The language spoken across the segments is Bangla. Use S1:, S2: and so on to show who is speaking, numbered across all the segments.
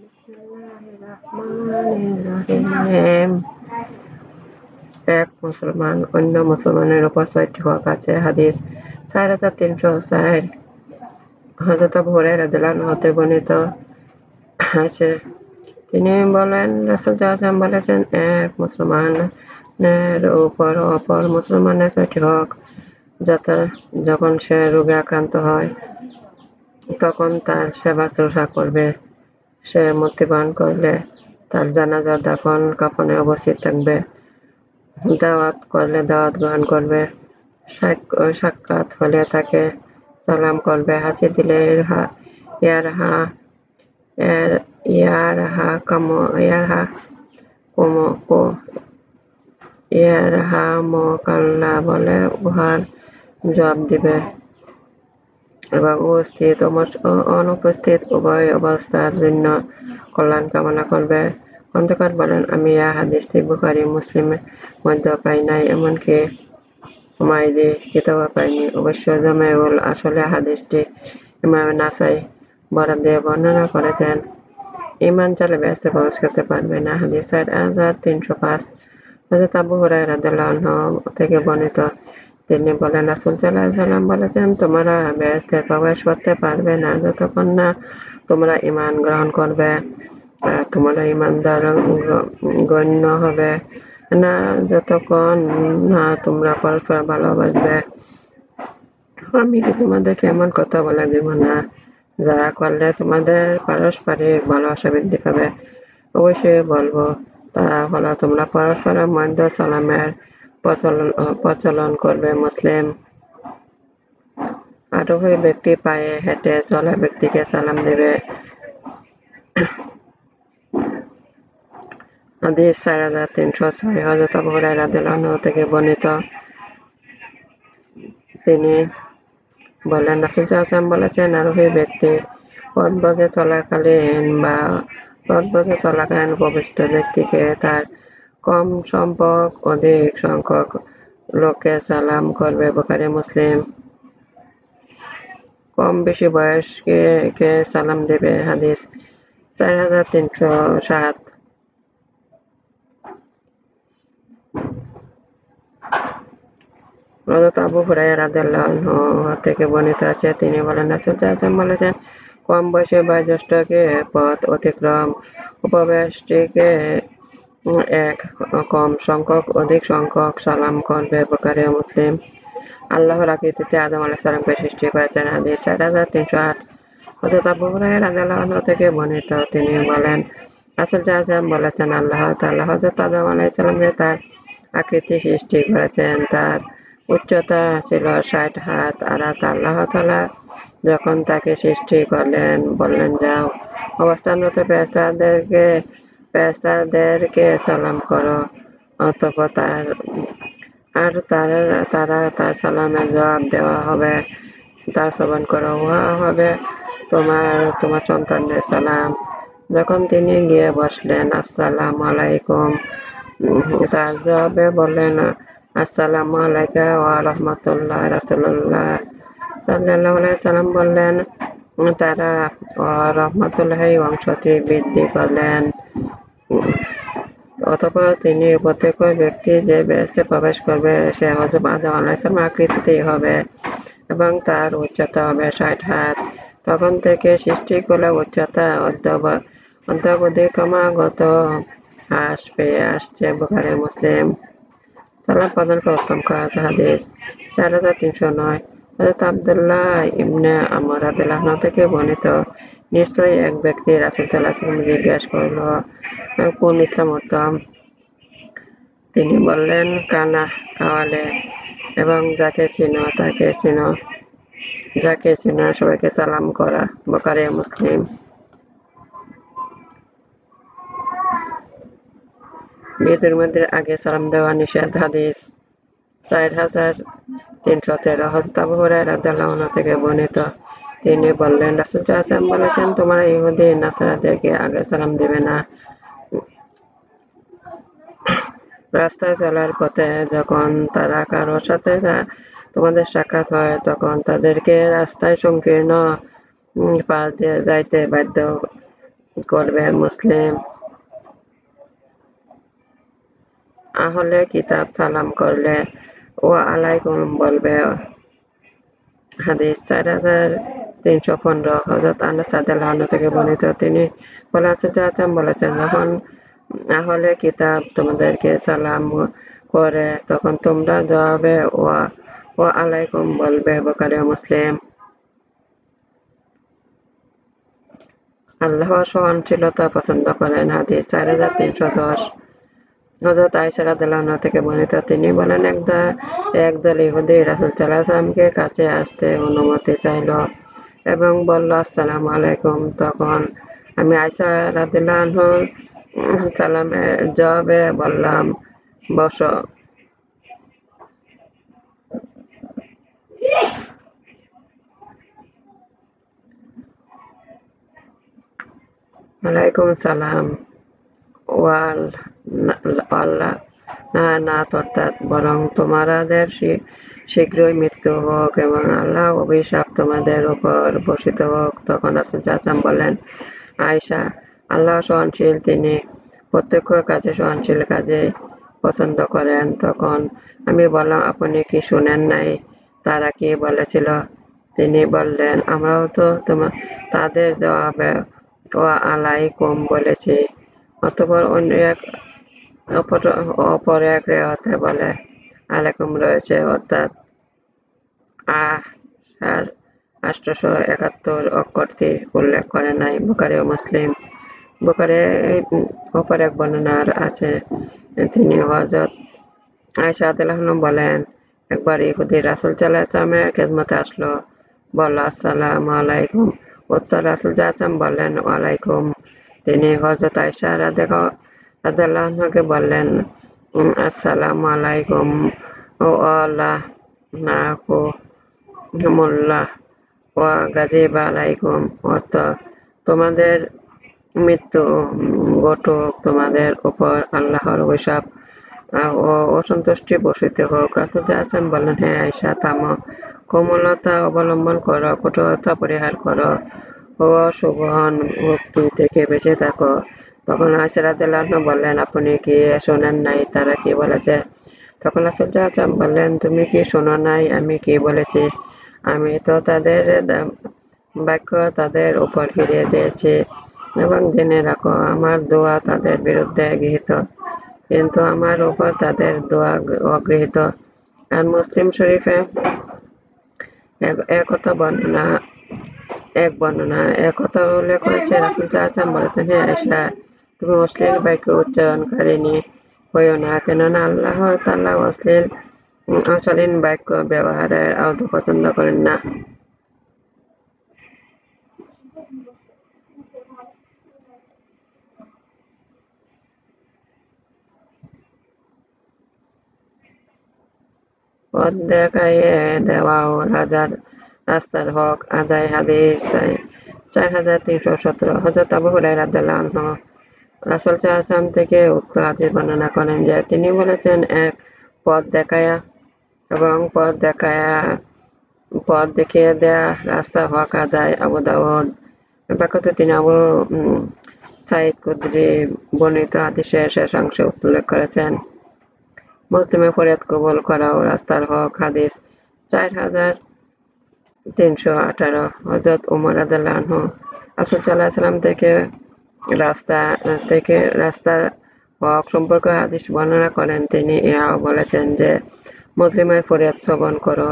S1: বিসমিল্লাহিররহমানিররহিম। এক মুসলমান অন্য মুসলমানের উপর ৬টি হক আছে। হাদিস ৪৩০৪। হযরত আবু হুরায়রা রাদিয়াল্লাহু আনহু হতে বর্ণিত আছে, তিনি বলেন, রাসূল সাল্লাল্লাহু আলাইহি ওয়াসাল্লাম বলেছেন, এক মুসলমানের উপর অপর মুসলমানের ৬টি হক। যখন সে রোগে আক্রান্ত হয় তখন তার সেবা শুশ্রূষা করবে। সে মৃত্যুবরণ করলে তার জানাজা দাফন কাফনে উপস্থিত থাকবে। দাওয়াত করলে দাওয়াত গ্রহণ করবে। সাক্ষাৎ হলে তাকে সালাম করবে। হাসি দিলে ইয়ারহামুকাল্লাহ বলে উহার জবাব দিবে এবং উপস্থিত ও অনুপস্থিত উভয় অবস্থার জন্য কল্যাণ কামনা করবে। খন্দকার বলেন, আমি হাদিসটি বুখারী মুসলিমের মধ্যে পাই নাই, এমনকি হুমায়দী কিতাবে পাইনি। অবশ্য জামেউল আসলে হাদিসটি ইমাম নাসাই বরাত দিয়ে বর্ণনা করেছেন। ঈমান ছাড়া বেহেশতে প্রবেশ করতে পারবে না। হাদিস ৪৩০৫। হযরত আবু হুরায়রা রাদিয়াল্লাহু আনহু থেকে বর্ণিত, তিনি বলেন, রাসূল সাল্লাল্লাহু আলাইহি ওয়াসাল্লাম বলেছেন, তোমরা বেহেশতে প্রবেশ করতে পারবে না যতক্ষণ না তোমরা ঈমান গ্রহণ করবে। তোমরা ঈমানদার গণ্য হবে না যতক্ষণ না তোমরা পরস্পর ভালোবাসবে। আমি কি তোমাদেরকে এমন কথা বলে দিব না যা করলে তোমাদের পারস্পরিক ভালোবাসা বৃদ্ধি পাবে? অবশ্যই বলবো, তা হলো তোমরা পরস্পরের মধ্যে সালামের প্রচলন করবে। মুসলিম। আরোহী ব্যক্তি পায়ে হেঁটে চলা ব্যক্তিকে সালাম দেবে। হাদিস ৪৩০৬। হযরত আবু হুরায়রা রাদিয়াল্লাহু আনহু থেকে বর্ণিত, তিনি বলেন, রাসূল সাল্লাল্লাহু আলাইহি ওয়াসাল্লাম বলেছেন, আরোহী ব্যক্তি পথপথে চলাকালীন উপবিষ্ট ব্যক্তিকে তার কম সংখ্যক অধিক সংখ্যক লোককে সালাম করবে। বুখারী মুসলিম। কম বেশি বয়স্কে সালাম দেবে। হাদিস ৪৩০৭। হযরত আবু হুরায়রা রাদিয়াল্লাহু আনহু থেকে বর্ণিত আছে, তিনি বলেন, রাসূল সাল্লাল্লাহু আলাইহি ওয়াসাল্লাম বলেছেন, কম বয়সী বয়োজ্যেষ্ঠকে পথ অতিক্রম উপবেষ্টিকে এক কম সংখ্যক অধিক সংখ্যক সালাম করবে। বুখারী ও মুসলিম। আল্লাহর আকৃতিতে আদম আলাইহিস সালামকে সৃষ্টি করেছেন। হাদিস ৪৩০৮। হযরত আবু হুরায়রা রাদিয়াল্লাহু আনহু থেকে বর্ণিত, তিনি বলেন, রাসূল সাল্লাল্লাহু আলাইহি ওয়াসাল্লাম বলেছেন, আল্লাহ তাআলা হযরত আদম আলাইহিস সালামকে তার আকৃতি সৃষ্টি করেছেন। তার উচ্চতা ছিল ৬০ হাত। আর আল্লাহ তাআলা যখন তাকে সৃষ্টি করলেন, বললেন, যাও, অবস্থানরত ফেরেশতাদেরকে সালাম করো। অতঃপর তারা তার সালামের জবাব দেওয়া হবে, তা শ্রবণ করো। উহা হবে তোমার সন্তানদের সালাম। যখন তিনি গিয়ে বসলেন, আসসালামু আলাইকুম, তার জবাবে বললেন, আসসালামু আলাইকা ওয়া রাহমাতুল্লাহ। রাসূলুল্লাহ সাল্লাল্লাহু আলাইহি ওয়াসাল্লাম বললেন, তারা ওয়া রাহমাতুল্লাহি অংশটি বৃদ্ধি করলেন। অতঃপর তিনি, প্রত্যেক ব্যক্তি যে বেহেশতে প্রবেশ করবে সে হযরত আদম আলাইহিস সালামের আকৃতির হবে এবং তার উচ্চতা হবে ৬০ হাত। তখন থেকে সৃষ্টিকুলের উচ্চতা অদ্যাবধি ক্রমাগত হ্রাস পেয়ে আসছে। বুখারী মুসলিম। সালাম প্রদান করে উত্তম কাজ। হাদিস ৪৩০৯। হযরত আব্দুল্লাহ ইবনে আমর রাদিয়াল্লাহু আনহু থেকে বর্ণিত, নিশ্চয়ই এক ব্যক্তি রাসূল সাল্লাল্লাহু আলাইহি ওয়াসাল্লাম জিজ্ঞেস করল, কোন ইসলাম উত্তম? তিনি বললেন, কানা কাওয়ালে, এবং যাকে চিনো সবাইকে সালাম করা। বুখারী ও মুসলিম। বিধর্মীদের আগে সালাম দেওয়া নিষেধ। হাদিস ৪৩১৩। হযরত আবু হুরায়রা রাদিয়াল্লাহু আনহু থেকে বর্ণিত, তিনি বলেন, রাসূল সাল্লাল্লাহু আলাইহি ওয়াসাল্লাম বলেছেন, তোমরা ইহুদী নাসারাদেরকে আগে সালাম দেবে না। রাস্তায় চলার পথে যখন তারা কারোর সাথে তোমাদের সাক্ষাৎ হয় তখন তাদেরকে রাস্তায় সংকীর্ণ পাশ দিয়ে যাইতে বাধ্য করবে মুসলিম আহলে কিতাব সালাম করলে ও আলাইকুম বলবে। হাদিস 4315 হযরত আনাস রাদিয়াল্লাহু আনহু থেকে বর্ণিত, তিনি বলেন রাসূল বলেছেন, যখন আহলে কিতাব তোমাদেরকে সালাম করে তখন তোমরা জবাবে ওয়া আলাইকুম বলবে। বুখারী ও মুসলিম। আল্লাহ সহনশীলতা পছন্দ করেন। হাদিস 4310 হযরত আয়েশা রাদিয়াল্লাহু আনহা থেকে বর্ণিত, তিনি বলেন, একদল ইহুদী রাসূল সাল্লাল্লাহু আলাইহি ওয়াসাল্লামকে কাছে আসতে অনুমতি চাইল এবং বলল, আসসালামু আলাইকুম। তখন আমি আয়েশা রাদিয়াল্লাহু আনহা সালামের জবাবে বললাম, বসো। ওয়ালাইকুম সালাম ওয়াল লানাত, অর্থাৎ বরং তোমাদের শীঘ্রই মৃত্যু হোক এবং আল্লাহ অভিশাপ তোমাদের উপর বর্ষিত হোক। তখন রাসূল সাল্লাল্লাহু আলাইহি ওয়াসাল্লাম বললেন, আয়েশা, আল্লাহ সহনশীল, তিনি প্রত্যক্ষ কাজে সহনশীল কাজে পছন্দ করেন। তখন আমি বললাম, আপনি কি শুনেন নাই তারা কি বলেছিল? তিনি বললেন, আমরাও তো তাদের জবাবে ওয়া আলাইকুম বলেছি। অতঃপর অপর এক রিওয়ায়াতে বলে আলাইকুম রয়েছে, অর্থাৎ 871 অক্ষরটি উল্লেখ করে নাই। বুখারী ও মুসলিম। বুখারী অপর এক বর্ণনার আছে, তিনি হযরত আয়েশা রাদিয়াল্লাহু আনহা বলেন, একবার ইহুদী রাসূল সাল্লাল্লাহু আলাইহি ওয়াসাল্লামের খেদমতে আসলো, বলল, আসসালামু আলাইকুম। উত্তর রাসূল সাল্লাল্লাহু আলাইহি ওয়াসাল্লাম বললেন, ওয়ালাইকুম। তিনি হযরত আয়েশা রাদিয়াল্লাহু আনহাকে বললেন, আসসালামু আলাইকুম ওয়া লানাকুমুল্লাহ ওয়া গাযিবা আলাইকুম, অর্থ তোমাদের মৃত্যু ঘটুক, তোমাদের উপর আল্লাহর অভিশাপ ও অসন্তুষ্টি বর্ষিত হোক। রাসূল সাল্লাল্লাহু আলাইহি ওয়াসাল্লাম বললেন, হে আয়েশা, থামো, কোমলতা অবলম্বন করো, কঠোরতা পরিহার করো ও অশোভন উক্তি থেকে বেঁচে থাকো। তখন আয়েশা রাদিয়াল্লাহু আনহা বললেন, আপনি কি শোনেন নাই তারা কি বলেছে? তখন রাসূল সাল্লাল্লাহু আলাইহি ওয়াসাল্লাম বললেন, তুমি কি শোনো নাই আমি কি বলেছি? আমি তো তাদের বাক্য তাদের উপর ফিরিয়ে দিয়েছি এবং জেনে রাখো, আমার দোয়া তাদের বিরুদ্ধে গৃহীত, কিন্তু আমার উপর তাদের দোয়া অগৃহীত। আর মুসলিম শরীফে একথা উল্লেখ করেছে, রাসূল সাল্লাল্লাহু আলাইহি ওয়াসাল্লাম বলেছেন, হে আয়েশা, তুমি অশ্লীল বাক্য উচ্চারণকারিণী হইও না, কেননা আল্লাহ তাআলা অশালীন বাক্য ব্যবহারের আদৌ পছন্দ করেন না। পথ দেখাইয়ে দেওয়া ও রাস্তার হক আদায়। হাদিস 4317 হযরত আবু হুরায়রা রাদিয়াল্লাহু আনহু রাসূল সাল্লাল্লাহু আলাইহি ওয়াসাল্লাম থেকে উক্ত হাদিস বর্ণনা করেন যে, তিনি বলেছেন, এক পথ দেখায়া এবং পথ দেখিয়ে দেয়া রাস্তার হক আদায়। আবু দাউদ। ব্যাখ্যাত তিনি আবু সাঈদ খুদরী বর্ণিত হাদিসের শেষাংশে উল্লেখ করেছেন, মুসলিমের ফরিয়াদ কবুল করা ও রাস্তার হক। হাদিস 4318 হযরত উমর রাদিয়াল্লাহু আনহু রাসূল সাল্লাল্লাহু আলাইহি ওয়াসাল্লাম থেকে রাস্তার হক সম্পর্কে হাদিস বর্ণনা করেন। তিনি ইহাও বলেছেন যে, মুসলিমের ফরিয়াদ শ্রবণ করো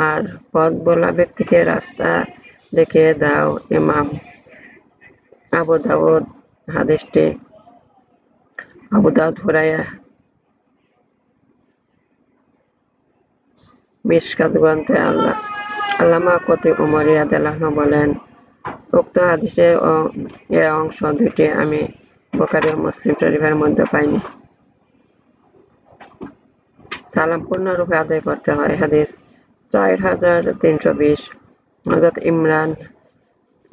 S1: আর পথ ভোলা ব্যক্তিকে রাস্তা দেখিয়ে দাও। ইমাম আবু দাউদ। হাদিসটি আবু দাউদ হুরায়রা মিশকাত গ্রন্থে আল্লামা কতি উমরি রাদিয়াল্লাহু আনহু বলেন, উক্ত হাদিসের এ অংশ দুইটি আমি বুখারী ও মুসলিম শরীফের মধ্যে পাইনি। সালাম পূর্ণরূপে আদায় করতে হয়। হাদিস 4320 হযরত ইমরান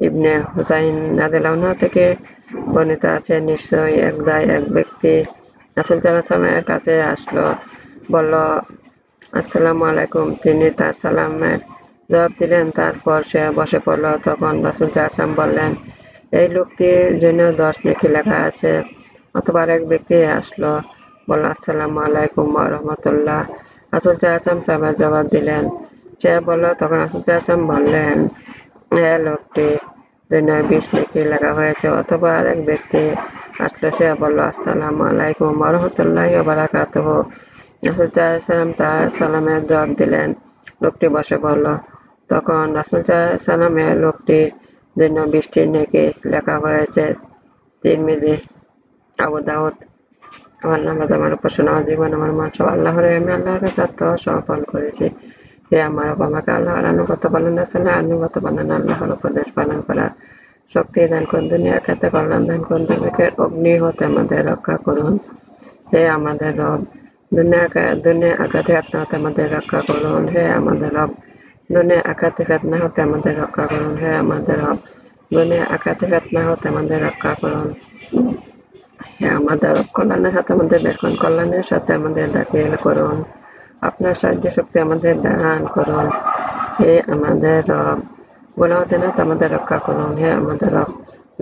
S1: ইবনে হুসাইন রাদিয়াল্লাহু আনহু থেকে বর্ণিত আছে, নিশ্চয়ই এক ব্যক্তি রাসূল সাল্লাল্লাহু আলাইহি ওয়াসাল্লামের কাছে আসলো, বলল, আসসালামু আলাইকুম। তিনি তার সালামের জবাব দিলেন, তারপর সে বসে পড়ল। তখন রাসূল সাল্লাল্লাহু আলাইহি ওয়াসাল্লাম বললেন, এই লোকটির জন্য 10 নেকি লেখা আছে। অথবা আরেক ব্যক্তি আসলো, বলল আসসালামু আলাইকুম ওয়া রাহমাতুল্লাহ। রাসূল সাল্লাল্লাহু আলাইহি ওয়াসাল্লাম জবাব দিলেন। সে বলল, তখন রাসূল সাল্লাল্লাহু আলাইহি ওয়াসাল্লাম বললেন, এই লোকটির জন্য 20 নেকি লেখা হয়েছে। অথবা আরেক ব্যক্তি আসলো, সে বলল আসসালামু আলাইকুম ওয়া রাহমাতুল্লাহি ওয়া বারাকাতুহু। রাসূল সাল্লাল্লাহু আলাইহি ওয়াসাল্লাম তার সালামের জবাব দিলেন। লোকটি বসে পড়ল। তখন রাসূল সাল্লাল্লাহু আলাইহি ওয়াসাল্লামের লোকটির জন্য 20টি নেকি লেখা হয়েছে। তিরমিজি, আবু দাউদ। আমার নামাজ, আমার উপাসনা, আমার জীবন, আমার মন সব আল্লাহর। আমি আল্লাহর কাছে আত্মসমর্পণ করেছি। হে আমার আমাকে আল্লাহর আনুগত্য পালনের জন্য আনুগত্য বানান, আল্লাহর উপদেশ পালন করার শক্তি দান করুন, দুনিয়া ক্ষেত্রে কল্যাণ দান করুন, দুর্ভিক্ষের অগ্নি হতে আমাদের রক্ষা করুন। হে আমাদের রব, দুনিয়া আঘাতে ফেতনা হতে আমাদের রক্ষা করুন। হে আমাদের রব, দুনিয়া আঘাতে ফেতনা হতে আমাদের রক্ষা করুন। হে আমাদের রব, দুনিয়া আঘাতে ফেতনা হতে আমাদের রক্ষা করুন। হে আমাদের রব, কল্যাণের সাথে আমাদের বের করুন, কল্যাণের সাথে আমাদের দাখিল করুন। আপনার সাহায্য শক্তি আমাদের দান করুন। হে আমাদের রব, গুনাহ দেনা হতে আমাদের রক্ষা করুন। হে আমাদের রব,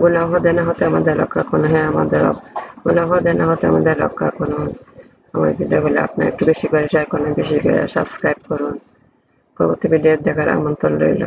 S1: গুনাহ দেনা হতে আমাদের রক্ষা করুন। হে আমাদের রব, গুনাহ দেনা হতে আমাদের রক্ষা করুন। আমার ভিডিওগুলো আপনার একটু বেশি করে শেয়ার করুন, বেশি করে সাবস্ক্রাইব করুন। পরবর্তী ভিডিও দেখার আমন্ত্রণ রইল।